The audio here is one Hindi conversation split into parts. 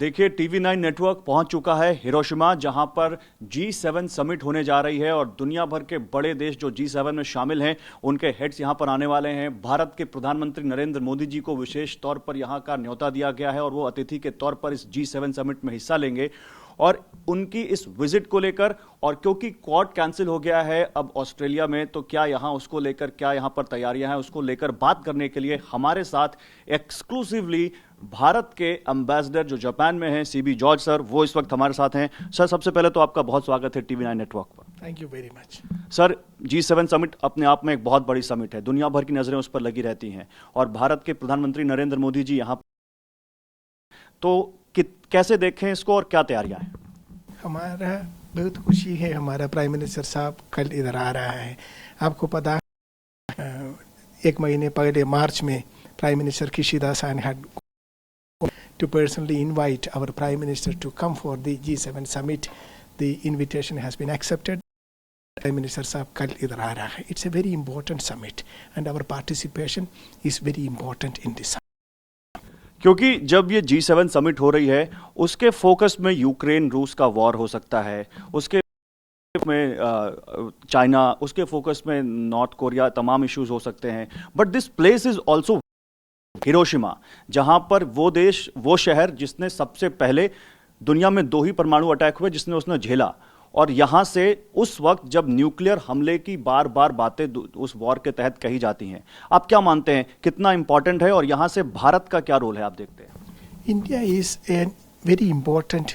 देखिए TV9 नेटवर्क पहुंच चुका है हिरोशिमा, जहां पर G7 समिट होने जा रही है और दुनिया भर के बड़े देश जो G7 में शामिल हैं उनके हेड्स यहां पर आने वाले हैं। भारत के प्रधानमंत्री नरेंद्र मोदी जी को विशेष तौर पर यहां का न्योता दिया गया है और वो अतिथि के तौर पर इस G7 समिट में हिस्सा लेंगे। और उनकी इस विजिट को लेकर, और क्योंकि क्वाड कैंसिल हो गया है अब ऑस्ट्रेलिया में, तो क्या यहां उसको लेकर क्या यहां पर तैयारियां हैं, उसको लेकर बात करने के लिए हमारे साथ एक्सक्लूसिवली भारत के एम्बेसडर जो जापान में हैं, CB जॉर्ज सर, वो इस वक्त हमारे साथ हैं। सर, सबसे पहले तो आपका बहुत स्वागत है TV9 नेटवर्क पर। Thank you very much. Sir, G7 summit अपने आप में एक बहुत बड़ी समिट है, दुनिया भर की नजरें उस पर लगी रहती हैं और भारत के प्रधानमंत्री नरेंद्र मोदी जी यहाँ, तो कैसे देखें इसको और क्या तैयारियां हैं? हमारा बहुत खुशी है, हमारा प्राइम मिनिस्टर साहब कल इधर आ रहा है। आपको पता है, एक महीने पहले मार्च में prime minister Kishida san had to personally invite our prime minister to come for the G7 summit. The invitation has been accepted. Prime Minister साहब कल इधर आ रहा है। It's a very important summit and our participation is very important in this summit. क्योंकि जब ये G7 समिट हो रही है उसके फोकस में यूक्रेन रूस का वॉर हो सकता है, उसके में चाइना, उसके फोकस में नॉर्थ कोरिया, तमाम इश्यूज हो सकते हैं। But this place is also Hiroshima, जहां पर वो देश, वो शहर जिसने सबसे पहले दुनिया में 2 ही परमाणु अटैक हुए जिसने उसने झेला, और यहां से उस वक्त जब न्यूक्लियर हमले की बार बार बातें उस वॉर के तहत कही जाती हैं, आप क्या मानते हैं कितना इंपॉर्टेंट है और यहां से भारत का क्या रोल है, आप देखते हैं? India is a very important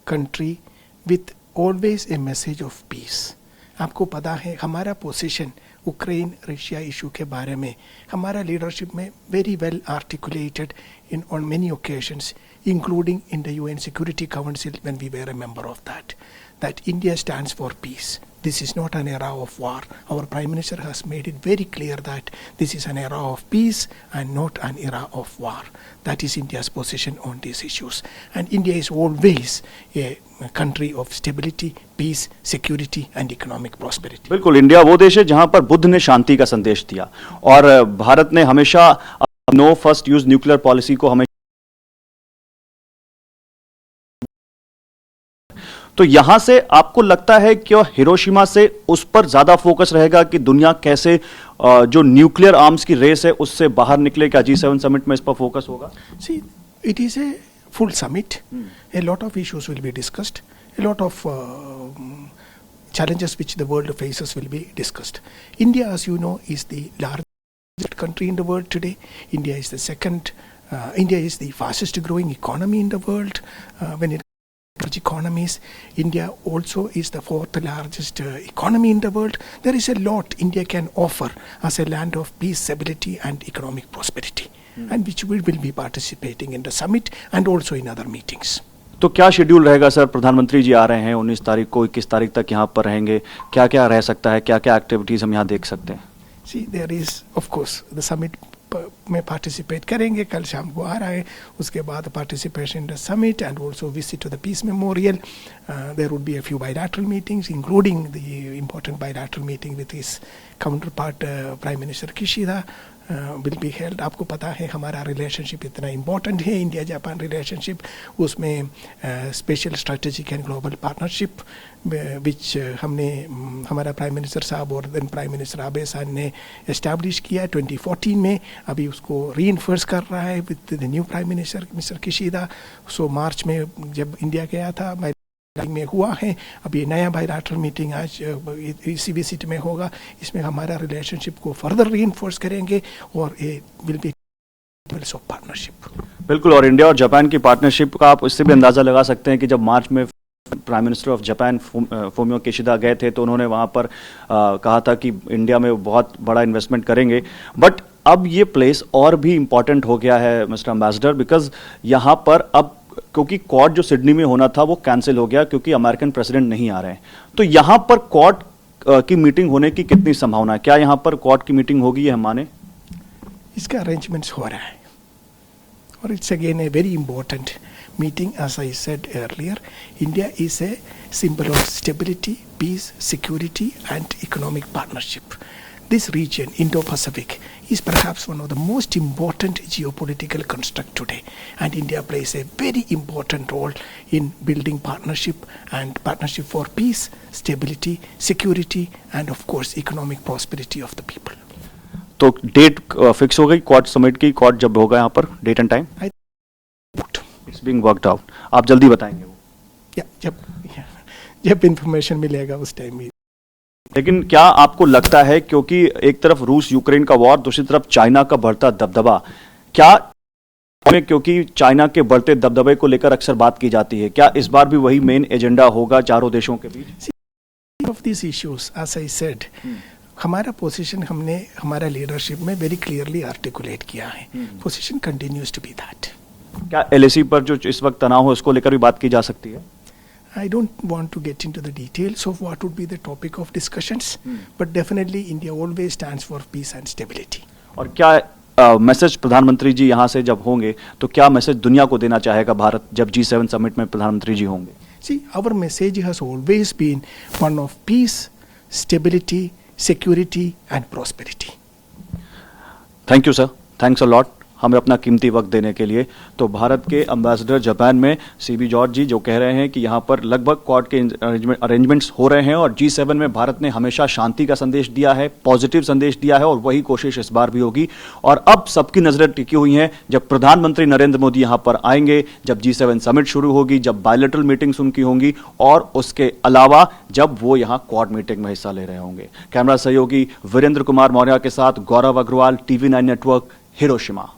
country with always a message of peace. आपको पता है हमारा पोजीशन यूक्रेन रशिया इशू के बारे में, हमारा लीडरशिप में very well articulated in on many occasions, including in the UN Security Council when we were a member of that India stands for peace. This is not an era of war. Our Prime Minister has made it very clear that this is an era of peace and not an era of war. That is India's position on these issues. And India is always a country of stability, peace, security and economic prosperity. बिल्कुल, इंडिया वो देश है जहां पर बुद्ध ने शांति का संदेश दिया और भारत ने हमेशा no first use nuclear policy को हमेशा, तो यहां से आपको लगता है कि हिरोशिमा से उस पर ज्यादा फोकस रहेगा कि दुनिया कैसे जो न्यूक्लियर आर्म्स की रेस है उससे बाहर निकले? क्या G7 समिट में इस पर फोकस होगा? See, it is a full summit. A lot of issues will be discussed. A lot of challenges which the world faces will be discussed. India, as you know, is the largest country in the world today. India is the second. India is the fastest growing economy in the world. When it economies, India also is the 4th largest economy in the world. There is a lot India can offer as a land of peace, stability and economic prosperity, and which we will be participating in the summit and also in other meetings. तो क्या शेड्यूल रहेगा सर? प्रधानमंत्री जी आ रहे हैं 19 तारीख को, 21 तारीख तक यहाँ पर रहेंगे, क्या क्या रह सकता है, क्या क्या एक्टिविटीज हम यहाँ देख सकते हैं? See, there is of course the summit में पार्टिसिपेट करेंगे, कल शाम को आ रहा है, उसके बाद participation in the summit and also visit to the peace memorial. There would be a few bilateral meetings including the important bilateral meeting with his counterpart prime minister Kishida will be held. आपको पता है हमारा रिलेशनशिप इतना इम्पोर्टेंट है, इंडिया जापान रिलेशनशिप, उसमें special strategic and global partnership which हमने, हमारा प्राइम मिनिस्टर साहब और देन प्राइम मिनिस्टर आबे साहब ने एस्टैब्लिश किया 2014 में. अभी उसको रीइंफोर्स कर रहा है with the new prime minister mister Kishida. So March में जब इंडिया गया था में हुआ है, अभी नया बायलैटरल मीटिंग आज इसी विजिट में होगा. इसमें हमारा रिलेशनशिप को फर्दर रीइंफोर्स करेंगे और ये विल बी ऑफ पार्टनरशिप. बिल्कुल, और इंडिया और जापान की पार्टनरशिप का आप इससे भी अंदाजा लगा सकते हैं कि जब मार्च में prime minister of Japan Fumio Kishida गए थे तो उन्होंने वहां पर कहा था कि इंडिया में बहुत बड़ा इन्वेस्टमेंट करेंगे. बट अब ये प्लेस और भी इम्पॉर्टेंट हो गया है मिस्टर एम्बेसडर, बिकॉज यहाँ पर अब क्योंकि क्वाड जो सिडनी में होना था वो कैंसिल हो गया क्योंकि अमेरिकन प्रेसिडेंट नहीं आ रहे हैं, तो यहाँ पर क्वाड की मीटिंग होने की कितनी संभावना है? क्या यहाँ पर क्वाड की मीटिंग होगी, ये हम माने? इसका अरेंजमेंट्स हो रहा है और it's again a very important meeting. As I said earlier, India is a symbol of stability, peace, security and economic partnership. this region, Indo-Pacific, is perhaps one of the most important geopolitical construct today, and India plays a very important role in building partnership for peace, stability, security, and of course economic prosperity of the people. तो डेट फिक्स हो गई क्वाड समिट की, क्वाड जब होगा यहाँ पर, date and time it's being worked out, आप जल्दी बताएंगे वो? जब इंफॉर्मेशन मिलेगा उस टाइम ही। लेकिन क्या आपको लगता है, क्योंकि एक तरफ रूस यूक्रेन का वॉर, दूसरी तरफ चाइना का बढ़ता दबदबा, क्या क्योंकि चाइना के बढ़ते दबदबे को लेकर अक्सर बात की जाती है, क्या इस बार भी वही मेन एजेंडा होगा चारों देशों के बीच? Of this issues as I said, हमारा पोजीशन हमने हमारा लीडरशिप में वेरी क्लियरली आर्टिकुलेट किया है। Position continues to be that. क्या एलएसी पर जो इस वक्त तनाव है उसको लेकर भी बात की जा सकती है? I don't want to get into the details of what would be the topic of discussions, but definitely India always stands for peace and stability. और क्या मैसेज प्रधानमंत्री जी यहाँ से जब होंगे तो क्या मैसेज दुनिया को देना चाहेगा भारत जब G7 समिट में प्रधानमंत्री जी होंगे? See, our message has always been one of peace, stability, security and prosperity. Thank you sir, thanks a lot हमें अपना कीमती वक्त देने के लिए। तो भारत के एम्बेसडर जापान में सीबी जॉर्ज जी जो कह रहे हैं कि यहाँ पर लगभग क्वाड के अरेंजमेंट्स हो रहे हैं और G7 में भारत ने हमेशा शांति का संदेश दिया है, पॉजिटिव संदेश दिया है और वही कोशिश इस बार भी होगी। और अब सबकी नजरें टिकी हुई हैं जब प्रधानमंत्री नरेंद्र मोदी यहाँ पर आएंगे, जब G7 समिट शुरू होगी, जब बायलैटरल मीटिंग्स उनकी होंगी और उसके अलावा जब वो यहाँ क्वाड मीटिंग में हिस्सा ले रहे होंगे। कैमरा सहयोगी वीरेंद्र कुमार मौर्य के साथ गौरव अग्रवाल, TV9 नेटवर्क, हिरोशिमा।